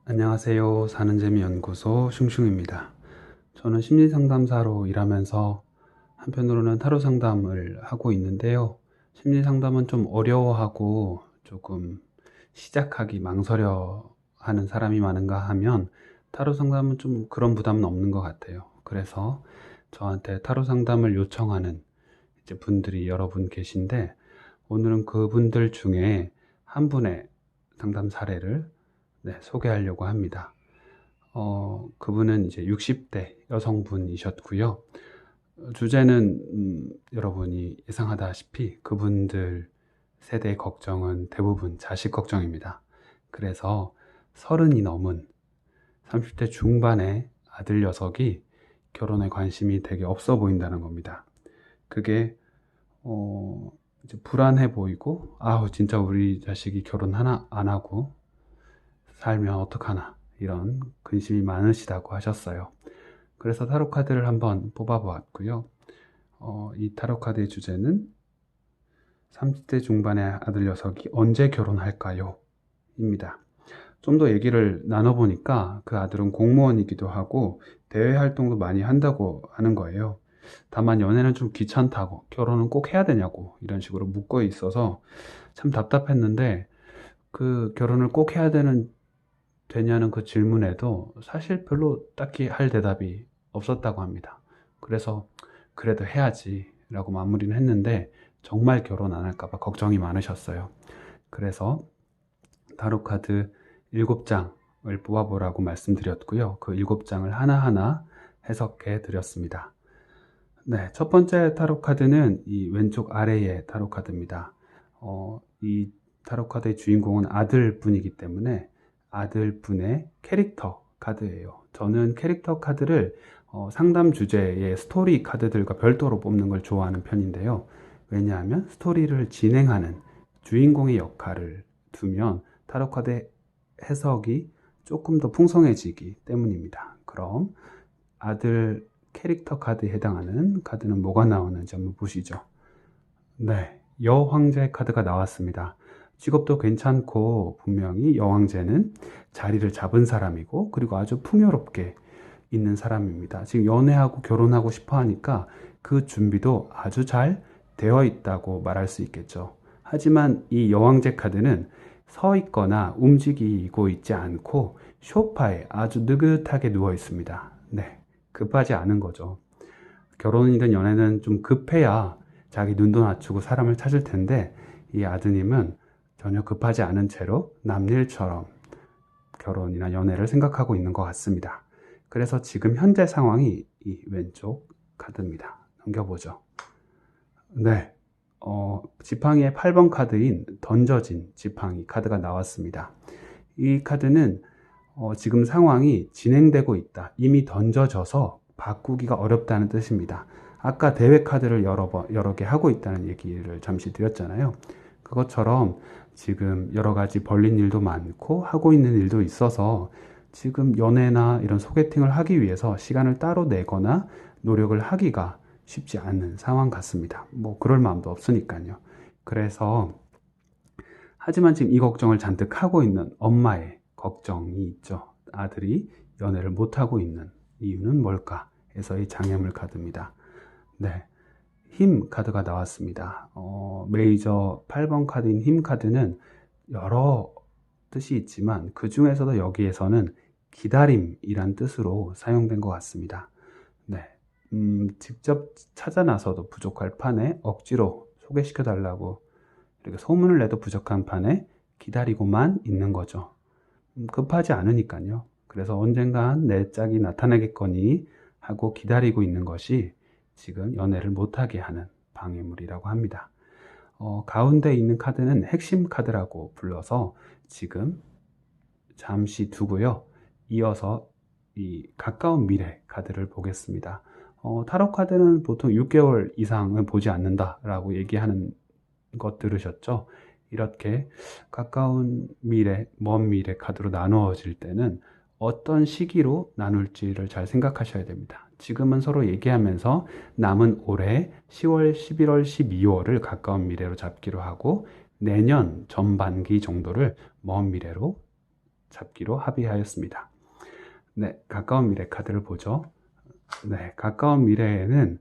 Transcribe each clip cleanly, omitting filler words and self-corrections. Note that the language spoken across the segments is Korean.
안녕하세요. 사는재미연구소 슝슝입니다. 저는 심리상담사로 일하면서 한편으로는 타로 상담을 하고 있는데요. 심리상담은 좀 어려워하고 조금 시작하기 망설여 하는 사람이 많은가 하면 타로 상담은 좀 그런 부담은 없는 것 같아요. 그래서 저한테 타로 상담을 요청하는 이제 분들이 여러 분 계신데, 오늘은 그분들 중에 한 분의 상담 사례를 소개하려고 합니다. 그분은 이제 60대 여성분이셨고요. 주제는 여러분이 예상하다시피 그분들 세대의 걱정은 대부분 자식 걱정입니다. 그래서 30이 넘은 30대 중반의 아들 녀석이 결혼에 관심이 되게 없어 보인다는 겁니다. 그게 이제 불안해 보이고, 아우 진짜 우리 자식이 결혼하나 안 하고 살면 어떡하나, 이런 근심이 많으시다고 하셨어요. 그래서 타로 카드를 한번 뽑아 보았고요. 이 타로 카드의 주제는 30대 중반의 아들 녀석이 언제 결혼할까요? 입니다. 좀 더 얘기를 나눠보니까 그 아들은 공무원이기도 하고 대외 활동도 많이 한다고 하는 거예요. 다만 연애는 좀 귀찮다고, 결혼은 꼭 해야 되냐고 이런 식으로 묻고 있어서 참 답답했는데, 그 결혼을 꼭 해야 되냐는 그 질문에도 사실 별로 딱히 할 대답이 없었다고 합니다. 그래서 그래도 해야지 라고 마무리는 했는데, 정말 결혼 안 할까봐 걱정이 많으셨어요. 그래서 타로카드 7장을 뽑아보라고 말씀드렸고요. 그 7장을 하나하나 해석해 드렸습니다. 네, 첫 번째 타로카드는 이 왼쪽 아래의 타로카드입니다. 이 타로카드의 주인공은 아들분이기 때문에 아들분의 캐릭터 카드예요. 저는 캐릭터 카드를 상담 주제의 스토리 카드들과 별도로 뽑는 걸 좋아하는 편인데요. 왜냐하면 스토리를 진행하는 주인공의 역할을 두면 타로카드 해석이 조금 더 풍성해지기 때문입니다. 그럼 아들 캐릭터 카드에 해당하는 카드는 뭐가 나오는지 한번 보시죠. 네, 여황제 카드가 나왔습니다. 직업도 괜찮고 분명히 여황제는 자리를 잡은 사람이고, 그리고 아주 풍요롭게 있는 사람입니다. 지금 연애하고 결혼하고 싶어 하니까 그 준비도 아주 잘 되어 있다고 말할 수 있겠죠. 하지만 이 여황제 카드는 서 있거나 움직이고 있지 않고 소파에 아주 느긋하게 누워 있습니다. 네, 급하지 않은 거죠. 결혼이든 연애는 좀 급해야 자기 눈도 낮추고 사람을 찾을 텐데, 이 아드님은 전혀 급하지 않은 채로 남일처럼 결혼이나 연애를 생각하고 있는 것 같습니다. 그래서 지금 현재 상황이 이 왼쪽 카드입니다. 넘겨보죠. 네, 지팡이의 8번 카드인 던져진 지팡이 카드가 나왔습니다. 이 카드는 지금 상황이 진행되고 있다, 이미 던져져서 바꾸기가 어렵다는 뜻입니다. 아까 대회 카드를 여러 개 하고 있다는 얘기를 잠시 드렸잖아요. 그것처럼 지금 여러 가지 벌린 일도 많고 하고 있는 일도 있어서 지금 연애나 이런 소개팅을 하기 위해서 시간을 따로 내거나 노력을 하기가 쉽지 않은 상황 같습니다. 뭐 그럴 마음도 없으니까요. 그래서 하지만 지금 이 걱정을 잔뜩 하고 있는 엄마의 걱정이 있죠. 아들이 연애를 못하고 있는 이유는 뭘까 해서 이 장애물 카드입니다. 네, 힘 카드가 나왔습니다. 메이저 8번 카드인 힘 카드는 여러 뜻이 있지만 그 중에서도 여기에서는 기다림이란 뜻으로 사용된 것 같습니다. 네, 직접 찾아 나서도 부족할 판에 억지로 소개시켜 달라고 이렇게 소문을 내도 부족한 판에 기다리고만 있는 거죠. 급하지 않으니까요. 그래서 언젠간 내 짝이 나타나겠거니 하고 기다리고 있는 것이 지금 연애를 못하게 하는 방해물이라고 합니다. 가운데 있는 카드는 핵심 카드라고 불러서 지금 잠시 두고요. 이어서 이 가까운 미래 카드를 보겠습니다. 타로 카드는 보통 6개월 이상은 보지 않는다라고 얘기하는 것 들으셨죠? 이렇게 가까운 미래, 먼 미래 카드로 나누어질 때는 어떤 시기로 나눌지를 잘 생각하셔야 됩니다. 지금은 서로 얘기하면서 남은 올해 10월, 11월, 12월을 가까운 미래로 잡기로 하고, 내년 전반기 정도를 먼 미래로 잡기로 합의하였습니다. 네, 가까운 미래 카드를 보죠. 네, 가까운 미래에는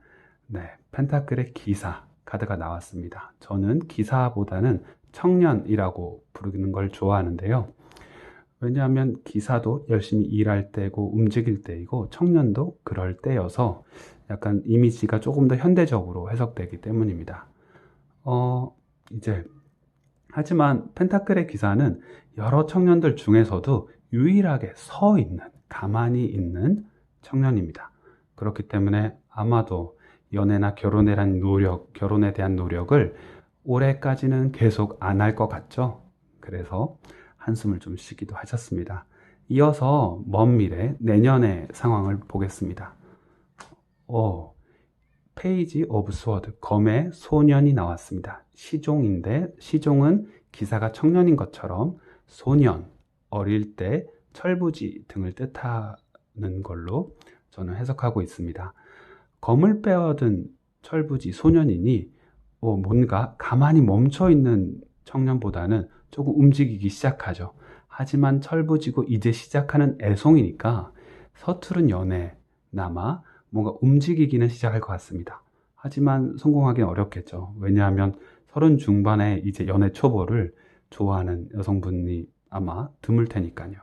펜타클의 기사 카드가 나왔습니다. 저는 기사보다는 청년이라고 부르는 걸 좋아하는데요. 왜냐하면 기사도 열심히 일할 때고 움직일 때이고 청년도 그럴 때여서 약간 이미지가 조금 더 현대적으로 해석되기 때문입니다. 이제 하지만 펜타클의 기사는 여러 청년들 중에서도 유일하게 서 있는, 가만히 있는 청년입니다. 그렇기 때문에 아마도 연애나 결혼에 대한 노력을 올해까지는 계속 안 할 것 같죠. 그래서 한숨을 좀 쉬기도 하셨습니다. 이어서 먼 미래, 내년의 상황을 보겠습니다. 페이지 오브 스워드, 검의 소년이 나왔습니다. 시종인데 시종은 기사가 청년인 것처럼 소년, 어릴 때, 철부지 등을 뜻하는 걸로 저는 해석하고 있습니다. 검을 빼어든 철부지 소년이니 뭔가 가만히 멈춰있는 청년보다는 조금 움직이기 시작하죠. 하지만 철부지고 이제 시작하는 애송이니까 서투른 연애나마 뭔가 움직이기는 시작할 것 같습니다. 하지만 성공하기는 어렵겠죠. 왜냐하면 30 중반에 이제 연애 초보를 좋아하는 여성분이 아마 드물 테니까요.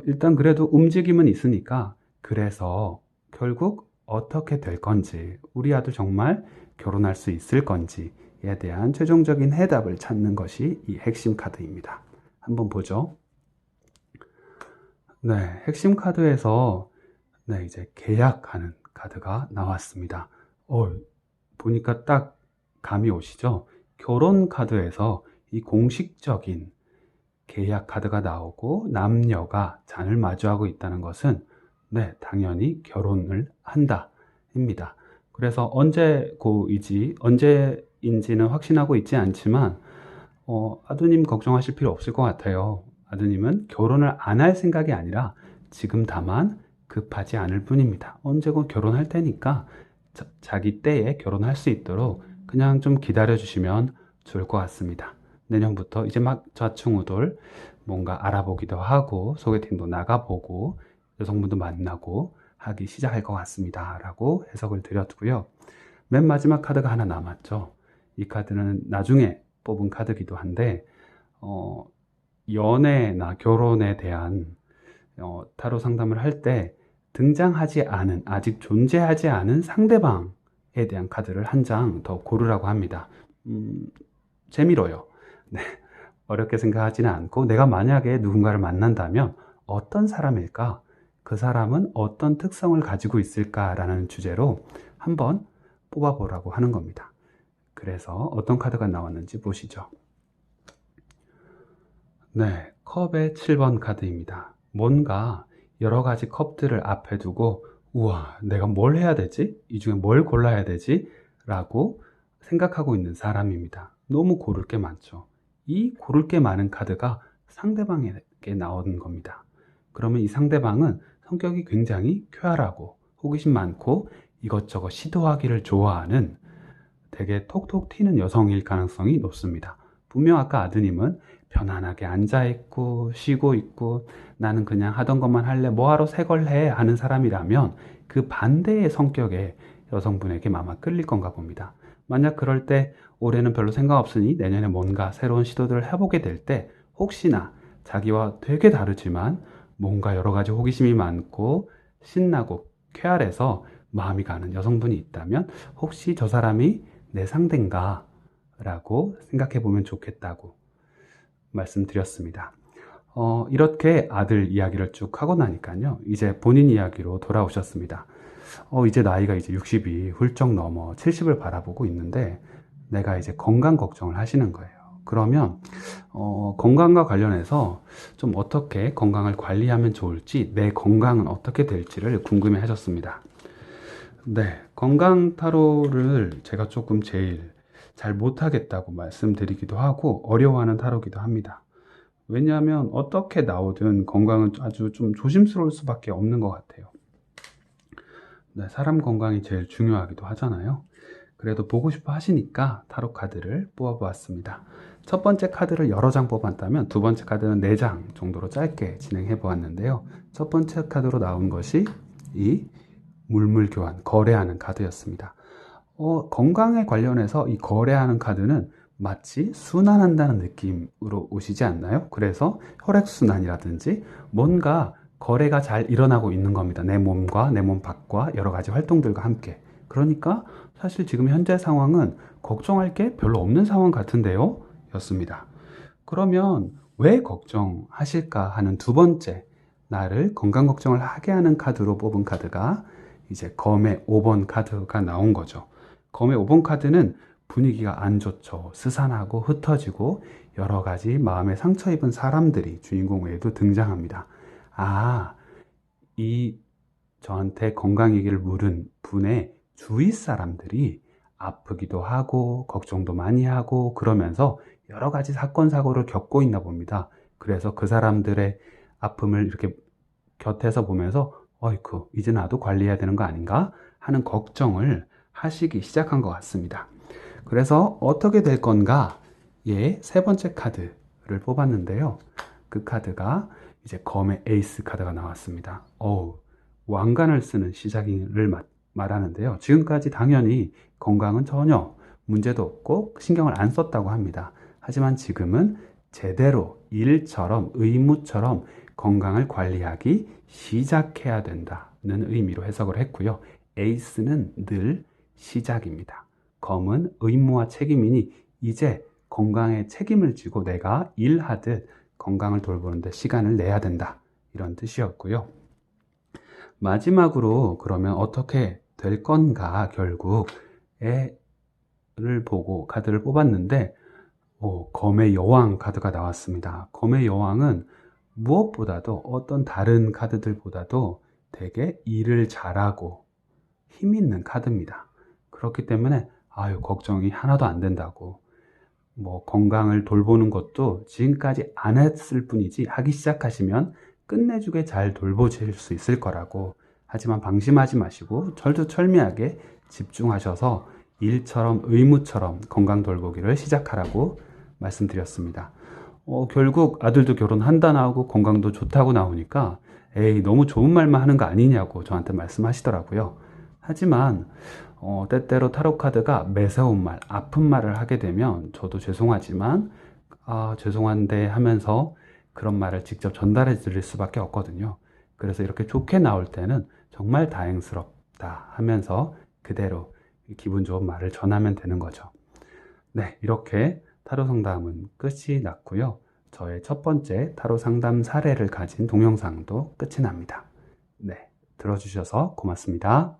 일단 그래도 움직임은 있으니까 그래서 결국 어떻게 될 건지, 우리 아들 정말 결혼할 수 있을 건지에 대한 최종적인 해답을 찾는 것이 이 핵심 카드입니다. 한번 보죠. 네, 핵심 카드에서 이제 계약하는 카드가 나왔습니다. 보니까 딱 감이 오시죠? 결혼 카드에서 이 공식적인 계약 카드가 나오고 남녀가 잔을 마주하고 있다는 것은 당연히 결혼을 한다 입니다. 그래서 언제인지는 확신하고 있지 않지만 아드님 걱정하실 필요 없을 것 같아요. 아드님은 결혼을 안 할 생각이 아니라 지금 다만 급하지 않을 뿐입니다. 언제고 결혼할 테니까 자기 때에 결혼할 수 있도록 그냥 좀 기다려 주시면 좋을 것 같습니다. 내년부터 이제 막 좌충우돌 뭔가 알아보기도 하고 소개팅도 나가보고 여성분도 만나고 하기 시작할 것 같습니다. 라고 해석을 드렸고요. 맨 마지막 카드가 하나 남았죠. 이 카드는 나중에 뽑은 카드기도 한데 연애나 결혼에 대한 타로 상담을 할 때 등장하지 않은, 아직 존재하지 않은 상대방에 대한 카드를 한 장 더 고르라고 합니다. 재미로요. 어렵게 생각하지는 않고 내가 만약에 누군가를 만난다면 어떤 사람일까? 그 사람은 어떤 특성을 가지고 있을까라는 주제로 한번 뽑아보라고 하는 겁니다. 그래서 어떤 카드가 나왔는지 보시죠. 컵의 7번 카드입니다. 뭔가 여러 가지 컵들을 앞에 두고 우와, 내가 뭘 해야 되지? 이 중에 뭘 골라야 되지? 라고 생각하고 있는 사람입니다. 너무 고를 게 많죠. 이 고를 게 많은 카드가 상대방에게 나오는 겁니다. 그러면 이 상대방은 성격이 굉장히 쾌활하고 호기심 많고 이것저것 시도하기를 좋아하는 되게 톡톡 튀는 여성일 가능성이 높습니다. 분명 아까 아드님은 편안하게 앉아있고 쉬고 있고 나는 그냥 하던 것만 할래, 뭐하러 새 걸 해 하는 사람이라면 그 반대의 성격의 여성분에게 아마 끌릴 건가 봅니다. 만약 그럴 때 올해는 별로 생각 없으니 내년에 뭔가 새로운 시도들을 해보게 될 때 혹시나 자기와 되게 다르지만 뭔가 여러 가지 호기심이 많고 신나고 쾌활해서 마음이 가는 여성분이 있다면 혹시 저 사람이 내 상대인가 라고 생각해 보면 좋겠다고 말씀드렸습니다. 이렇게 아들 이야기를 쭉 하고 나니까요. 이제 본인 이야기로 돌아오셨습니다. 이제 나이가 이제 60이 훌쩍 넘어 70을 바라보고 있는데 내가 이제 건강 걱정을 하시는 거예요. 그러면 건강과 관련해서 좀 어떻게 건강을 관리하면 좋을지, 내 건강은 어떻게 될지를 궁금해 하셨습니다. 건강 타로를 제가 조금 제일 잘 못하겠다고 말씀드리기도 하고 어려워하는 타로기도 합니다. 왜냐하면 어떻게 나오든 건강은 아주 좀 조심스러울 수밖에 없는 것 같아요. 사람 건강이 제일 중요하기도 하잖아요. 그래도 보고 싶어 하시니까 타로 카드를 뽑아보았습니다. 첫 번째 카드를 여러 장 뽑았다면 두 번째 카드는 4장 정도로 짧게 진행해 보았는데요. 첫 번째 카드로 나온 것이 이 물물교환, 거래하는 카드였습니다. 건강에 관련해서 이 거래하는 카드는 마치 순환한다는 느낌으로 오시지 않나요? 그래서 혈액순환이라든지 뭔가 거래가 잘 일어나고 있는 겁니다. 내 몸과 내 몸 밖과 여러 가지 활동들과 함께. 그러니까 사실 지금 현재 상황은 걱정할 게 별로 없는 상황 같은데요? 였습니다. 그러면 왜 걱정하실까 하는 두 번째, 나를 건강 걱정을 하게 하는 카드로 뽑은 카드가 이제 검의 5번 카드가 나온 거죠. 검의 5번 카드는 분위기가 안 좋죠. 스산하고 흩어지고 여러 가지 마음에 상처 입은 사람들이 주인공 외에도 등장합니다. 아, 이 저한테 건강 얘기를 물은 분의 주위 사람들이 아프기도 하고 걱정도 많이 하고 그러면서 여러 가지 사건 사고를 겪고 있나 봅니다. 그래서 그 사람들의 아픔을 이렇게 곁에서 보면서 어이쿠 이제 나도 관리해야 되는 거 아닌가 하는 걱정을 하시기 시작한 것 같습니다. 그래서 어떻게 될 건가? 예, 세 번째 카드를 뽑았는데요. 그 카드가 이제 검의 에이스 카드가 나왔습니다. 왕관을 쓰는 시작을 말하는데요. 지금까지 당연히 건강은 전혀 문제도 없고 신경을 안 썼다고 합니다. 하지만 지금은 제대로 일처럼 의무처럼 건강을 관리하기 시작해야 된다는 의미로 해석을 했고요. 에이스는 늘 시작입니다. 검은 의무와 책임이니 이제 건강에 책임을 지고 내가 일하듯 건강을 돌보는 데 시간을 내야 된다. 이런 뜻이었고요. 마지막으로 그러면 어떻게 될 건가 결국 를 보고 카드를 뽑았는데 검의 여왕 카드가 나왔습니다. 검의 여왕은 무엇보다도 어떤 다른 카드들보다도 되게 일을 잘하고 힘 있는 카드입니다. 그렇기 때문에 걱정이 하나도 안 된다고 건강을 돌보는 것도 지금까지 안 했을 뿐이지 하기 시작하시면 끝내주게 잘 돌보실 수 있을 거라고. 하지만 방심하지 마시고 철두철미하게 집중하셔서 일처럼 의무처럼 건강 돌보기를 시작하라고 말씀드렸습니다. 결국 아들도 결혼한다 나오고 건강도 좋다고 나오니까 너무 좋은 말만 하는 거 아니냐고 저한테 말씀하시더라고요. 하지만 때때로 타로 카드가 매서운 말, 아픈 말을 하게 되면 저도 죄송하지만 죄송한데 하면서 그런 말을 직접 전달해 드릴 수밖에 없거든요. 그래서 이렇게 좋게 나올 때는 정말 다행스럽다 하면서 그대로 기분 좋은 말을 전하면 되는 거죠. 네, 이렇게 타로 상담은 끝이 났고요. 저의 첫 번째 타로 상담 사례를 가진 동영상도 끝이 납니다. 네, 들어주셔서 고맙습니다.